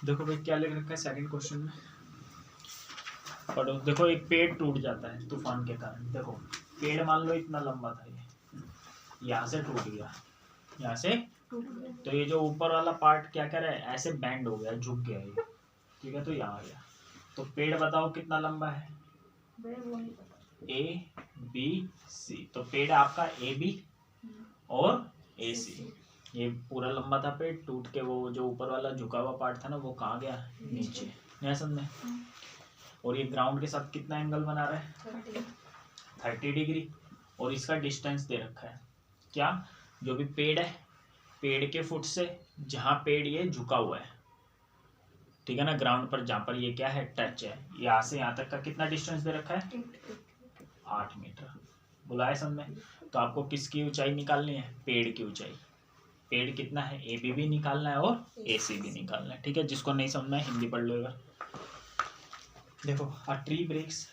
देखो भाई क्या लिख रखा है सेकंड क्वेश्चन में, पढ़ो। देखो एक पेड़ टूट जाता है तूफान के कारण। देखो पेड़ मान लो इतना लंबा था, ये यहाँ से टूट गया, यहाँ से तो ये जो ऊपर वाला पार्ट क्या कर रहा है, ऐसे बैंड हो गया, झुक गया ये, ठीक है। तो यहाँ आ गया। तो पेड़ बताओ कितना लंबा है, ए बी सी। तो पेड़ आपका ए बी और ए सी। ये पूरा लंबा था पेड़, टूट के वो जो ऊपर वाला झुका हुआ पार्ट था ना, वो कहाँ गया, नीचे। नहीं समझे। और ये ग्राउंड के साथ कितना एंगल बना रहा है, 30 डिग्री। और इसका डिस्टेंस दे रखा है क्या, जो भी पेड़ है, पेड़ के फुट से जहाँ पेड़ ये झुका हुआ है, ठीक है ना, ग्राउंड पर जहाँ पर ये क्या है, टच है, यहाँ से यहाँ तक का कितना डिस्टेंस दे रखा है, 8 मीटर। बुलाए समझ में। तो आपको किसकी ऊंचाई निकालनी है, पेड़ की ऊंचाई। पेड़ कितना है, ए बी भी निकालना है और ए सी भी निकालना है, ठीक है। जिसको नहीं समझना है हिंदी पढ़ लो एक बार। देखो अ ट्री ब्रेक्स,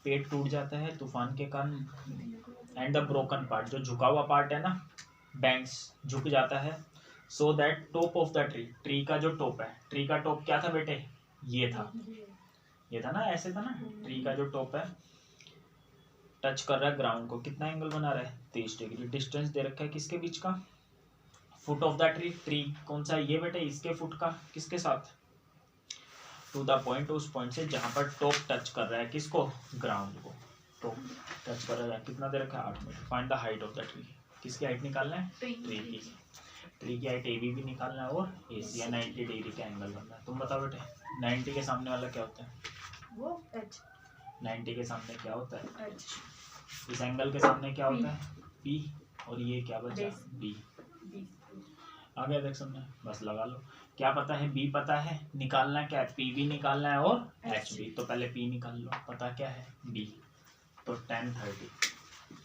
पेड़ टूट जाता है तूफान के कारण। एंड द ब्रोकन पार्ट, जो झुका हुआ पार्ट है ना, बैंड्स, झुक जाता है। So that top of the tree, tree का जो टॉप है, ट्री का टॉप क्या था बेटे, ये था, ये था ना, ऐसे था ना। ट्री का जो टॉप है टच कर रहा है ग्राउंड को, कितना एंगल बना रहा है, 30 डिग्री। डिस्टेंस दे रखा है किसके बीच का, foot of the tree, tree कौन सा है ये बेटे, इसके फुट का, किसके साथ, टू द पॉइंट, उस पॉइंट से जहां पर टॉप टच कर रहा है किसको, ग्राउंड को। टॉप टच कर रहा है, कितना दे रखा है, 8 metre. Find the height of the tree, किसकी हाइट निकालना है, ट्री की। ट्री की हाइट ए बी भी निकालना है और ए सी, 90 डिग्री का एंगल बनना है। तुम बताओ बेटे 90 के सामने वाला क्या होता है, वो एच। 90 के सामने क्या होता है, एच। इस एंगल के सामने क्या होता है, पी। और ये क्या बचा, बी। आ गया, देख समझे, बस लगा लो। क्या पता है, बी पता है, निकालना क्या है, पी भी निकालना है और एच भी। तो पहले पी निकाल लो, पता क्या है, बी। तो 10 30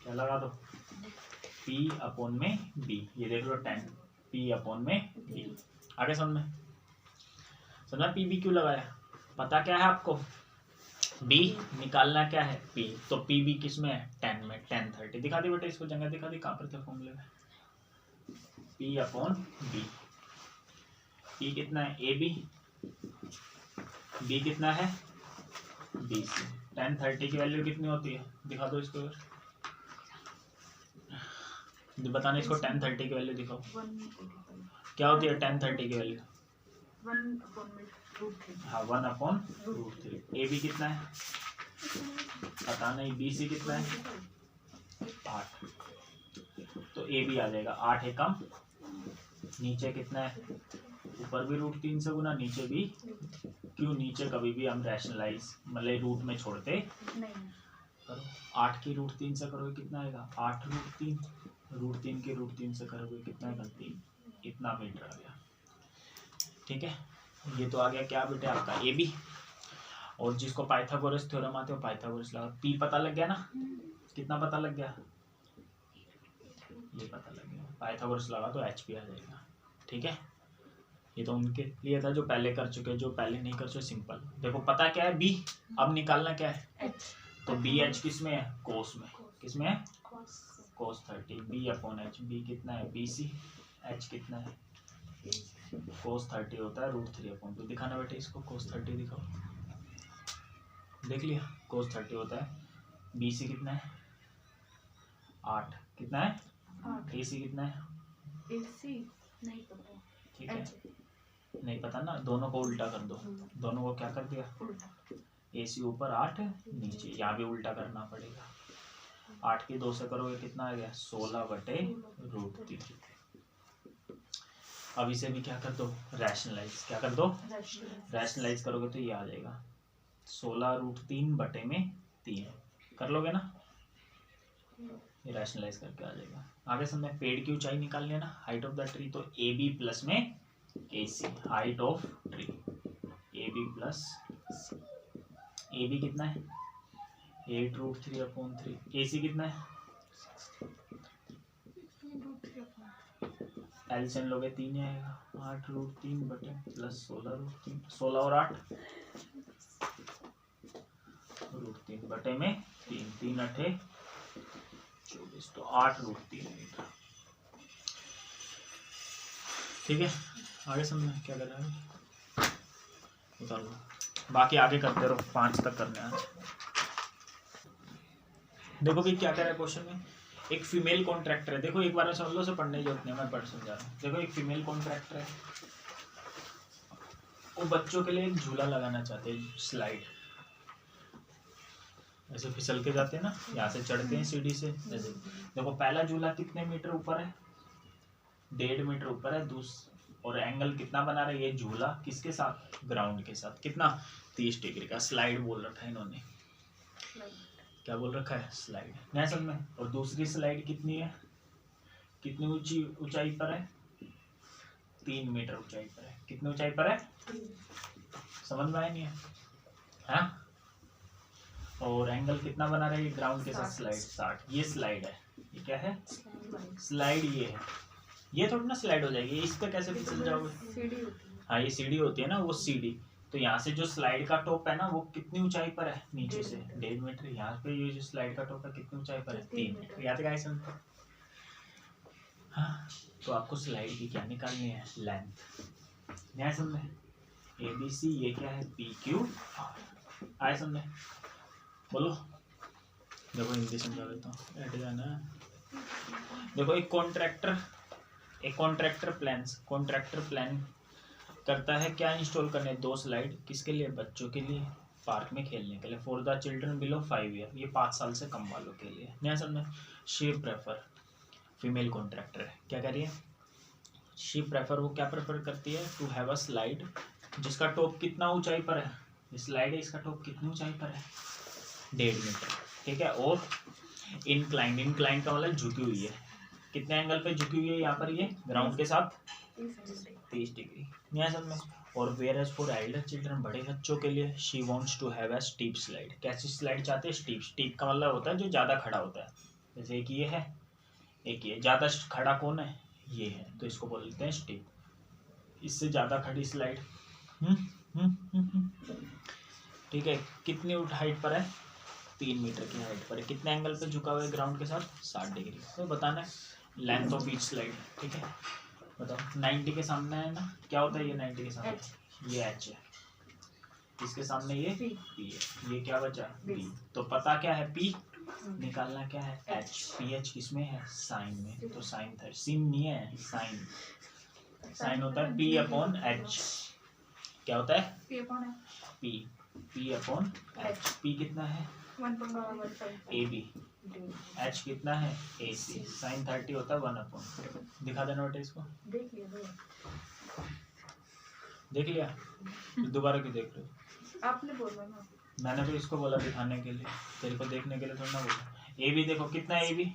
क्या लगा दो, पी अपॉन में बी। ये देख लो 10 पी अपॉन में बी। आगे समझ में, समझा पी बी क्यों लगाया, पता क्या है आपको, बी निकालना क्या है, पी। तो पी बी किस में है, 10 में। 10 30 दिखा दी बेटे, इसको जगह दिखा दी, कहाँ पर थे फॉर्मूले में, पी अपॉन बी। पी कितना है, ए बी, बी कितना है, बी सी। 10 30 की वैल्यू कितनी होती है, दिखा दो इसको, बताना इसको 10 30 की वैल्यू दिखाओ, क्या होती है 10 30 की value, 1 upon root 3। A B कितना है, पता नहीं, बी सी कितना है, 8। तो ए बी आ जाएगा 8 एकम, नीचे कितना है, ऊपर भी रूट 3 से गुना, नीचे भी। क्यों, नीचे कभी भी हम रैशनलाइज मतलब रूट में छोड़ते नहीं। करो 8 की रूट 3 से करोगे कितना आएगा, 8 रूट 3, रूट 3 के रूट 3 से करोगे कितना आएगा, 3। इतना मीटर आ गया, ठीक है। ये तो आ गया क्या बेटे आपका ए बी। और जिसको पाइथागोरस थ्योरम आते हो, पाइथागोरस लगा, पी पता लग गया ना, कितना पता लग गया, ये पता लग गया। पाइथागोरस लगा तो एच पी आ जाएगा, ठीक है। ये तो उनके लिए था जो पहले कर चुके, जो पहले नहीं कर चुके सिंपल। देखो पता क्या है, बी। अब निकालना क्या है, एच। तो बी एच किस में है, कोस में। किस में है, कोस 30। बी अपॉन एच, बी कितना है, बी सी। एच कितना है, कोस 30 होता है रूट 3 अपॉन 2। दिखाना बेटे इसको, कोस 30 दिखाओ, देख लिया, कोस 30 होता है। बी सी कितना है, 8। कितना है, 8। ए सी कितना है, ए सी नहीं पता, ठीक है, नहीं पता ना। दोनों को उल्टा कर दो, दोनों को क्या कर दिया, उल्टा। ए सी ऊपर 8 नीचे, यहाँ भी उल्टा करना पड़ेगा। 8 की 2 से करोगे कितना आ गया, 16 बटे रूट 3। अब इसे भी क्या कर दो, रैशनलाइज। क्या कर दो, रैशनलाइज करोगे तो ये आ जाएगा 16 रूट 3 बटे में 3। कर लोगे ना, ये रैशनलाइज करके आ जाएगा। आगे समझ, पेड़ की ऊंचाई निकालनी है ना, हाइट ऑफ द ट्री। तो ए बी प्लस में A C, height of tree, A B plus, A B कितना है, 8 रूट 3 अपॉन 3। ए सी कितना है, एलसीएम लोगे 3 आएगा, 8 रूट 3 बटे प्लस 16 रूट 3, 16 और 8 रूट 3 बटे में 3, 3 8 24, तो 8 रूट 3 मीटर, ठीक है। आगे समझना क्या कर रहा है, कर लो, बाकी आगे करते रहो, 5 तक करने आज। देखो भाई क्या कह रहा है क्वेश्चन में, एक फीमेल कॉन्ट्रैक्टर है, देखो एक बार समझ लो, से पढ़ने की जरूरत नहीं, मैं पढ़ समझा रहा हूँ। देखो एक फीमेल कॉन्ट्रैक्टर है, वो बच्चों के लिए एक झूला लगाना चाहते हैं, स्लाइड, ऐसे फिसल के जाते हैं ना, यहाँ से चढ़ते हैं सीढ़ी से ऐसे। देखो पहला झूला कितने मीटर ऊपर है, 1.5 मीटर ऊपर है, और एंगल कितना बना रहा है ये झूला, किसके साथ, ग्राउंड के साथ, कितना, 30 डिग्री का। स्लाइड बोल रखा है इन्होंने, क्या बोल रखा है, स्लाइड, नहीं समझ में। और दूसरी स्लाइड कितनी है, कितनी ऊंचाई पर है, 3 मीटर ऊंचाई पर है। कितनी ऊंचाई पर है, समझ में आया नहीं है, हाँ। और एंगल कितना बना रहा है ग्राउंड के साथ, स्लाइड 60। ये स्लाइड है, ये क्या है, स्लाइड, ये है। ये थोड़ी ना स्लाइड हो जाएगी, इस पे कैसे फिसल जाओगे, हाँ ये सीढ़ी होती है ना, वो सीढ़ी। तो यहाँ से जो स्लाइड का टॉप है ना, वो कितनी ऊंचाई पर है, नीचे से 1.5 मीटर। यहाँ पे ये जो स्लाइड का टॉप है कितनी ऊंचाई पर है, 3 मीटर। याद है समझो, हाँ। तो आपको स्लाइड की क्या निकालनी है, लेंथ। न्याय समझे, ABC, ये क्या है, PQ R। आए समझे, बोलो। देखो हिंदी समझा देता हूँ, ऐड जाना है। देखो एक कॉन्ट्रैक्टर प्लान करता है क्या इंस्टॉल करने, 2 स्लाइड, किसके लिए, बच्चों के लिए, पार्क में खेलने के लिए, for the children below 5 year, ये 5 साल से कम वालों के लिए। नहीं समझे, शी प्रेफर, फीमेल कॉन्ट्रैक्टर है, क्या कह रही है, शी प्रेफर, वो क्या प्रेफर करती है, टू हैव अ स्लाइड जिसका टॉप कितना ऊंचाई पर है, स्लाइड है, इसका टॉप कितनी ऊंचाई पर है, 1.5 मीटर, ठीक है। और इंक्लाइंड का मतलब झुकी हुई है, कितने एंगल पे झुकी हुई है यहाँ पर, ये ग्राउंड के साथ 30 डिग्री, नहीं समझ में। और whereas for elder children, बड़े बच्चों के लिए, she wants to have a steep slide, कैसी स्लाइड चाहते हैं, स्टीप का मतलब होता है जो ज़्यादा खड़ा होता है, जैसे एक ये है, एक ये, ज़्यादा खड़ा कौन है, ये है, तो इसको बोलते हैं स्टीप, इससे ज़्यादा खड़ी स्लाइड। ठीक है, कितनी हाइट पर है, 3 मीटर की हाइट पर है, कितने एंगल पे झुका हुआ है ग्राउंड के साथ, 60 डिग्री। तो बताना है लेंथ ऑफ ईच स्लाइड, ठीक है। बताओ 90 के सामने है ना, क्या होता है ये 90 के सामने, ये H है, इसके सामने ये P है, ये क्या बचा, B। तो पता क्या है, P निकालना क्या है, H। PH किसमें है, साइन में, तो साइन था, सिन नहीं है, साइन होता है P/H। क्या होता है, P/H। P कितना है, 1.15 AB, H कितना है, AC, साइन 30 होता है 1/, दिखा देना बेटे इसको, देख लिया, दोबारा क्यों देख रहे हो, आपने बोला ना, मैंने तो इसको बोला दिखाने के लिए, तेरे को देखने के लिए थोड़ा ना बोला। AB देखो कितना है, AB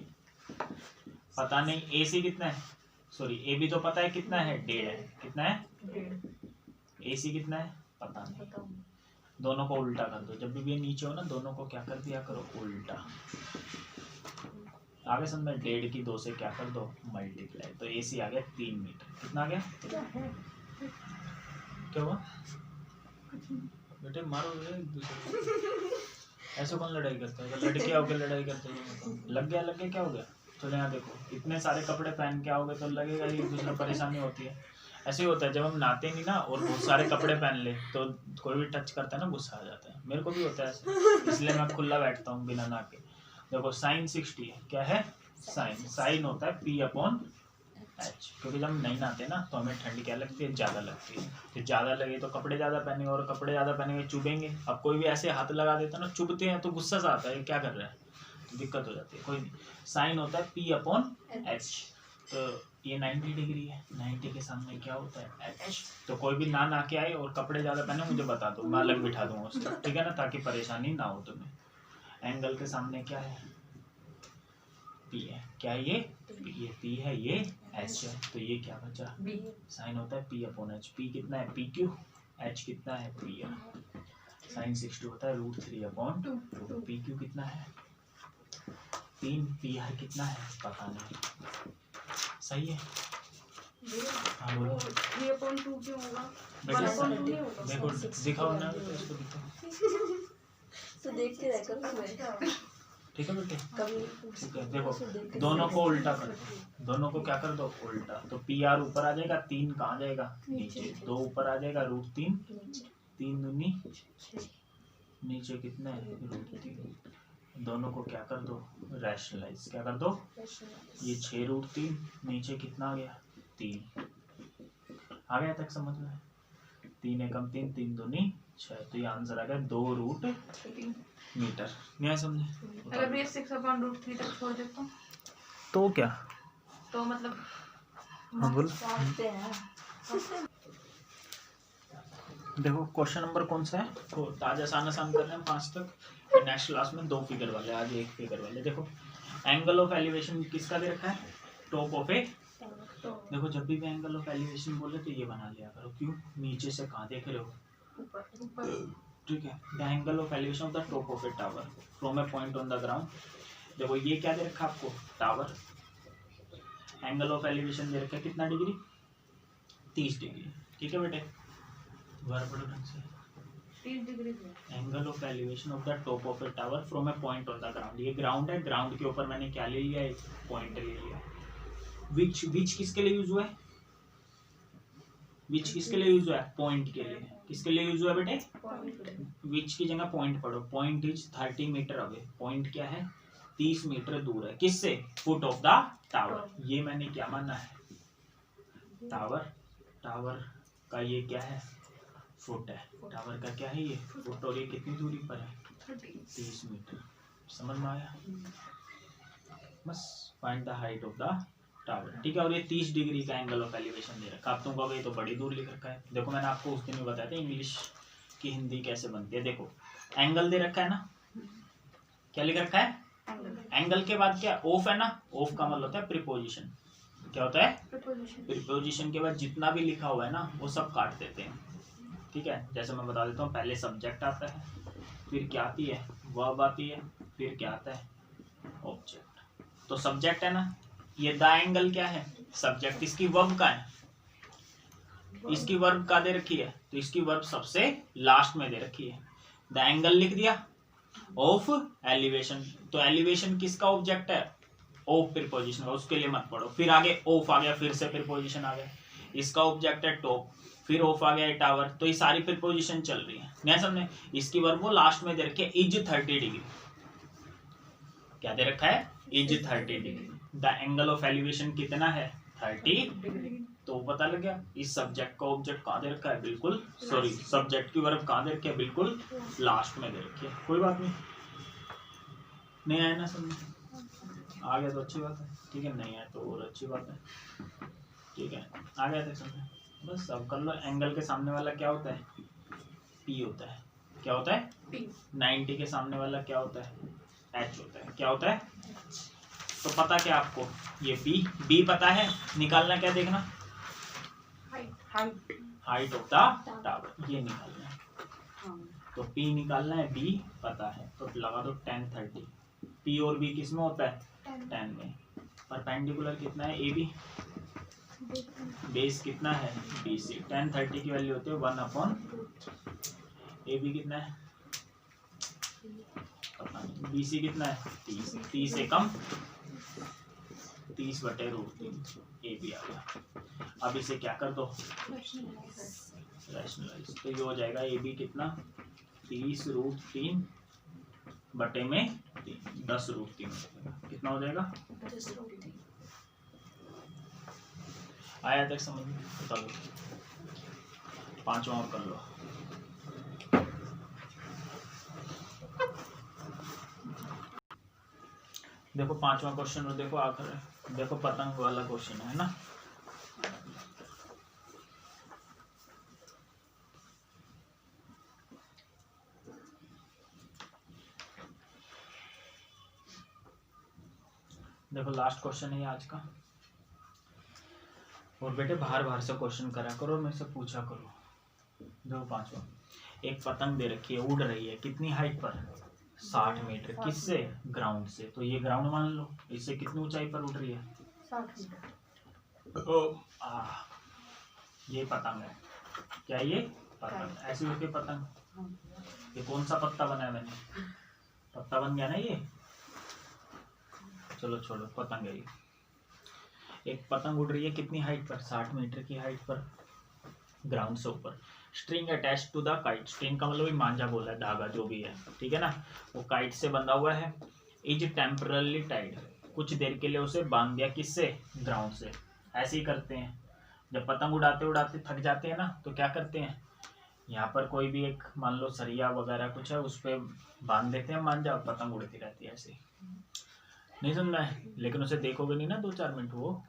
पता नहीं, AC कितना है, सॉरी AB तो पता है कितना है, 1.5 है, कितना है, 1.5। AC कितना है, पता नहीं। दोनों को उल्टा कर दो, जब भी ये नीचे हो ना, दोनों को क्या कर दिया करो, उल्टा। आगे समझ में, 1.5 की 2 से क्या कर दो, मल्टीप्लाई, तो AC आ गया 3 मीटर। कितना आ गया, क्या हुआ बेटे, मारो एक दूसरे, ऐसे कौन लड़ाई करता है, लड़के होकर लड़ाई करते हैं, लग गया क्या हो गया। तो यहाँ देखो, इतने सारे कपड़े पहन के आओगे तो लगेगा एक दूसरा, परेशानी होती है। ऐसे ही होता है, जब हम नहाते नहीं ना और बहुत सारे कपड़े पहन ले, तो कोई भी टच करता है ना, गुस्सा आ जाता है, मेरे को भी होता है ऐसे, इसलिए मैं खुला बैठता हूँ बिना नहा के। देखो साइन 60 है, क्या है, साइन होता है P/H, क्योंकि जब हम नहीं नहाते ना तो हमें ठंड क्या लगती है, ज़्यादा लगती है, तो ज़्यादा लगे तो कपड़े ज़्यादा पहनेंगे, और कपड़े ज़्यादा पहनेंगे चुभेंगे। अब कोई भी ऐसे हाथ लगा देता है ना, चुभते हैं तो गुस्सा सा आता है, क्या कर रहा है, तो दिक्कत हो जाती है। कोई नहीं, साइन होता है P/H, तो ये 90 डिग्री है, 90 के सामने क्या होता है, H। तो कोई भी ना के आए और कपड़े ज़्यादा पहने, मुझे बता दो, मैं अलग बिठा दूंगा उसको, ठीक है ना, ताकि परेशानी ना हो तुम्हें। एंगल के सामने क्या है, P है, क्या है ये P है, ये H है, तो ये क्या बचा, साइन होता है P/H। P कितना है, PQ, H कितना है, PR। साइन 60 होता है √3/2। PQ कितना है, 3। PR कितना है, पता नहीं, सही है। हाँ बोलो, 3/2 क्यों होगा, देखो दिखाओ ना, इसको दिखाओ, तो देखते रह कभी, ठीक है बेटे, ठीक है। देखो दोनों को उल्टा कर दो, दोनों को क्या कर दो, उल्टा, तो PR ऊपर आ जाएगा, 3 कहाँ जाएगा, नीचे, 2 ऊपर आ जाएगा, √3 3 दूनी, 6 नीचे कितना है √3। दोनों को क्या कर दो, रैशनलाइज। क्या कर दो, ये 6 √3, नीचे कितना आ गया 3। आ गया तक समझ में? 3 एकम 3, 3 दूनी 6, तो ये आंसर आ गया 2 √मीटर। नहीं समझे? अगर ये 6/√3 तक छोड़ देता हूँ तो क्या, तो मतलब हाँ बोल। काटते हैं। देखो क्वेश्चन नंबर कौन सा है, तो आज आसान आसान कर रहे हैं 5 तक, फिर नेक्स्ट क्लास में 2 फिगर वाले, आज 1 फिगर वाले। देखो एंगल ऑफ एलिवेशन किसका दे रखा है, टॉप ऑफ ए। देखो जब भी एंगल ऑफ एलिवेशन बोले तो ये बना लिया करो, क्यों, नीचे से कहाँ देख रहे हो, ऊपर। ठीक है। The angle of elevation of the top of A tower from A point on the ground. देखो ये क्या दे रखा है आपको, टावर। एंगल ऑफ एलिवेशन दे रखा है कितना डिग्री, 30 डिग्री, ठीक है बेटे, दोबारा पढ़ो ढंग से। 30 डिग्री है। Angle of elevation of the top of A tower from A point on the ground. ये ग्राउंड है, ग्राउंड के ऊपर मैंने क्या ले लिया, एक पॉइंट ले लिया। विच किसके लिए यूज हुआ है, विच किसके लिए यूज हुआ है, पॉइंट के लिए। किसके लिए यूज हुआ है बेटे, विच की जगह पॉइंट पढ़ो। Point is 30 metre away, point क्या है 30 मीटर दूर है, किससे, फुट ऑफ द टावर। ये मैंने क्या माना है, टावर, टावर का ये क्या है, फुट है। टावर का क्या है ये, फुट, और ये कितनी दूरी पर है 30 मीटर। समझ में आया, बस find the height of the tower, ठीक है। और ये 30 डिग्री का एंगल ऑफ एलिवेशन दे रखा है। आप तुम कहोगे ये तो बड़ी दूर लिख रखा है। देखो मैंने आपको उस दिन भी बताया था इंग्लिश की हिंदी कैसे बनती है। देखो एंगल दे रखा है ना, क्या लिख रखा है, एंगल के बाद क्या, ऑफ है ना, ऑफ का मतलब होता है प्रीपोजिशन। क्या होता है, प्रीपोजिशन के बाद जितना भी लिखा हुआ है ना वो सब काट देते हैं, ठीक है। जैसे मैं बता देता हूँ, पहले सब्जेक्ट आता है, फिर क्या आती है, वर्ब आती है, फिर क्या आता है, ऑब्जेक्ट। तो सब्जेक्ट है ना, ये द एंगल क्या है, सब्जेक्ट। इसकी वर्ब का है, इसकी वर्ब का दे रखी है, तो इसकी वर्ब सबसे लास्ट में दे रखी है। द एंगल लिख दिया, ऑफ एलिवेशन, तो एलिवेशन किसका ऑब्जेक्ट है, ऑफ प्रीपोजिशन का, उसके लिए मत पढ़ो। फिर आगे ऑफ आ गया, फिर से प्रीपोजिशन आ गया, इसका ऑब्जेक्ट है टॉप, फिर ऑफ आ गया टावर, तो ये सारी प्रीपोजिशन चल रही है, नहीं समझे। इसकी वर्ब वो लास्ट में दे रखी है, इज 30 डिग्री। क्या दे रखा है, is 30 degree. The angle of elevation कितना है 30 डिग्री। तो पता लग गया, इस सब्जेक्ट का ऑब्जेक्ट कहाँ दे रखा है, बिल्कुल सॉरी, सब्जेक्ट की वर्ब कहाँ दे रखी है, बिल्कुल लास्ट में दे रखी है। कोई बात नहीं आया ना समझ, आ गया तो अच्छी बात है, ठीक है, नहीं आया तो और अच्छी बात है, ठीक है। आ गया तो समझ, बस अब कर लो। एंगल के सामने वाला क्या होता है, पी होता है। क्या होता है, पी। 90 के सामने वाला क्या होता है, एच होता है। क्या होता है, तो पता क्या आपको, ये बी पता है, निकालना क्या, देखना हाइट ऑफ द टावर, ये निकालना है। तो पी निकालना है, बी पता है, तो लगा दो tan 30। पी और बी किस में होता है, 10 में। परपेंडिकुलर कितना है, ए बी, बेस कितना है, बी सी। tan 30 की वैल्यू होती है 1/, ए बी कितना है पता नहीं, बी सी कितना है 30, 30 से कम 30/√3, ए बी आ गया। अब इसे क्या कर दो, रैशनलाइज, तो ये हो जाएगा ए बी कितना 30√3 बटे में 10√3 कितना हो जाएगा, 10√3। आया तक समझ में, बता दो। 5वां और कर लो। देखो 5वां क्वेश्चन, और देखो आखिर, देखो पतंग वाला क्वेश्चन है ना। देखो लास्ट क्वेश्चन है आज का, और बेटे बाहर से क्वेश्चन करा करो, मेरे से पूछा करो। देखो 5वां, एक पतंग दे रखी है, उड़ रही है, कितनी हाइट पर, 60 मीटर, किससे, ग्राउंड से। तो ये ग्राउंड मान लो, इससे कितनी ऊंचाई पर उड़ रही है, 60 मीटर। ये पतंग है, क्या ये पतंग, ऐसी होती है पतंग। ये कौन सा पत्ता बना है मैंने, पत्ता बन गया ना ये, चलो छोड़ो, पतंग है ये। एक पतंग उड़ रही है कितनी हाइट पर, 60 मीटर की हाइट पर, ग्राउंड से ऊपर। String attach to the kite, string का मतलब मांझा बोला है, धागा जो भी है, ठीक है ना, वो काइट से बंधा हुआ है। इज टेम्परली टाइड, कुछ देर के लिए उसे बांध दिया, किससे, ग्राउंड से। ऐसे ही करते हैं जब पतंग उड़ाते उड़ाते थक जाते हैं ना, तो क्या करते हैं, यहाँ पर कोई भी एक मान लो सरिया वगैरह कुछ है, उस पर बांध देते हैं मांझा, और पतंग उड़ती रहती है ऐसे। नहीं समझना है, लेकिन उसे देखोगे नहीं ना 2-4 मिनट, वो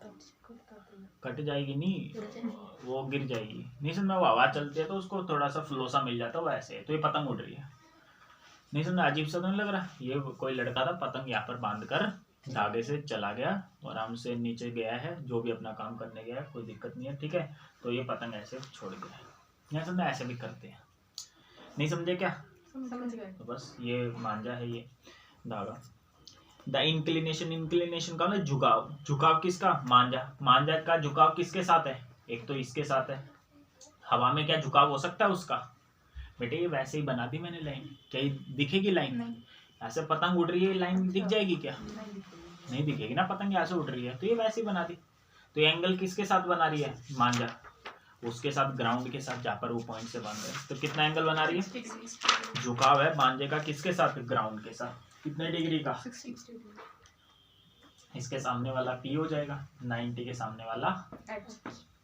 कट जाएगी नहीं, वो गिर जाएगी। नहीं समझना, वो हवा चलती है तो उसको थोड़ा सा फ्लो सा मिल जाता है, वो ऐसे है, तो ये पतंग उड़ रही है। नहीं समझना, अजीब सा तो नहीं लग रहा। ये कोई लड़का था, पतंग यहाँ पर बांध कर धागे से चला गया, आराम से नीचे गया है, जो भी अपना काम करने गया है, कोई दिक्कत नहीं है, ठीक है। तो ये पतंग ऐसे छोड़ गया है। नहीं समझना, ऐसे भी करते हैं। नहीं समझे क्या? समझ गए। तो बस ये मांझा है, ये धागा। द इंक्लिनेशन, इंक्लिनेशन का मतलब झुकाव, झुकाव किसका, मांझा, मांझा का झुकाव किसके साथ है, एक तो इसके साथ है। हवा में क्या झुकाव हो सकता है उसका? बेटे ये वैसे ही बना दी मैंने लाइन, क्या ये दिखेगी लाइन? नहीं, ऐसे पतंग उड़ रही है, लाइन दिख जाएगी क्या? नहीं दिखेगी। नहीं दिखेगी ना, पतंग ऐसे उड़ रही है, तो ये वैसे ही बना दी। तो ये एंगल किसके साथ बना रही है, मांझा, उसके साथ, ग्राउंड के साथ, जहाँ पर वो पॉइंट से बांध रहे हैं। तो कितना एंगल बना रही है, झुकाव है मांझे का किसके साथ, ग्राउंड के साथ, कितने डिग्री का, 60 इसके सामने वाला पी हो जाएगा, 90 के सामने वाला एच।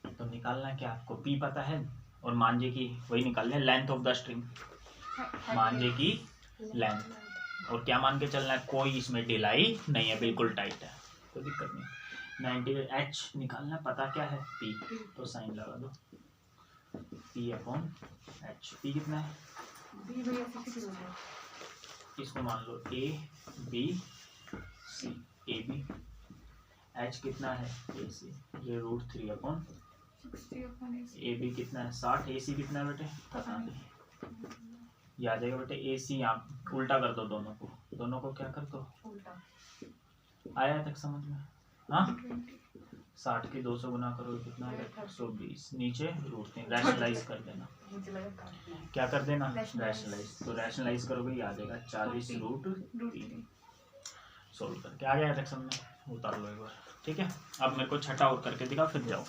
तो निकालना है क्या आपको, पी पता है, और मांझे की वही निकालना है, लेंथ ऑफ द स्ट्रिंग, मांझे की लेंथ, और क्या मान के चलना है, कोई इसमें ढिलाई नहीं है, बिल्कुल टाइट है, कोई दिक्कत नहीं। 90 एच निकालना, पता क्या है, पी, तो साइन लगा दो, पी अपॉन एच। पी कितना है, बी भैया 60 हो गया। इसको मान लो A B C, A B, H कितना है, ए सी, ये √3 upon 60 upon AC। A B कितना है 60, ए सी कितना है बेटे पता नहीं, ये आ जाएगा बेटे ए सी, यहाँ उल्टा कर दो दोनों को, दोनों को क्या कर दो उल्टा। आया तक समझ में? हाँ, 60 की 200 गुना करो, कितना है 120, नीचे √3, रैशनलाइज कर देना, मुझे लगा काटना है। क्या कर देना, Rationalize। रैशनलाइज, तो रैशनलाइज करोगे ये आ जाएगा 40 √3। सोल्व करके आ गया तक समझ में, उतार लो एक बार, ठीक है। अब मेरे को छठा और करके दिखा, फिर जाओ।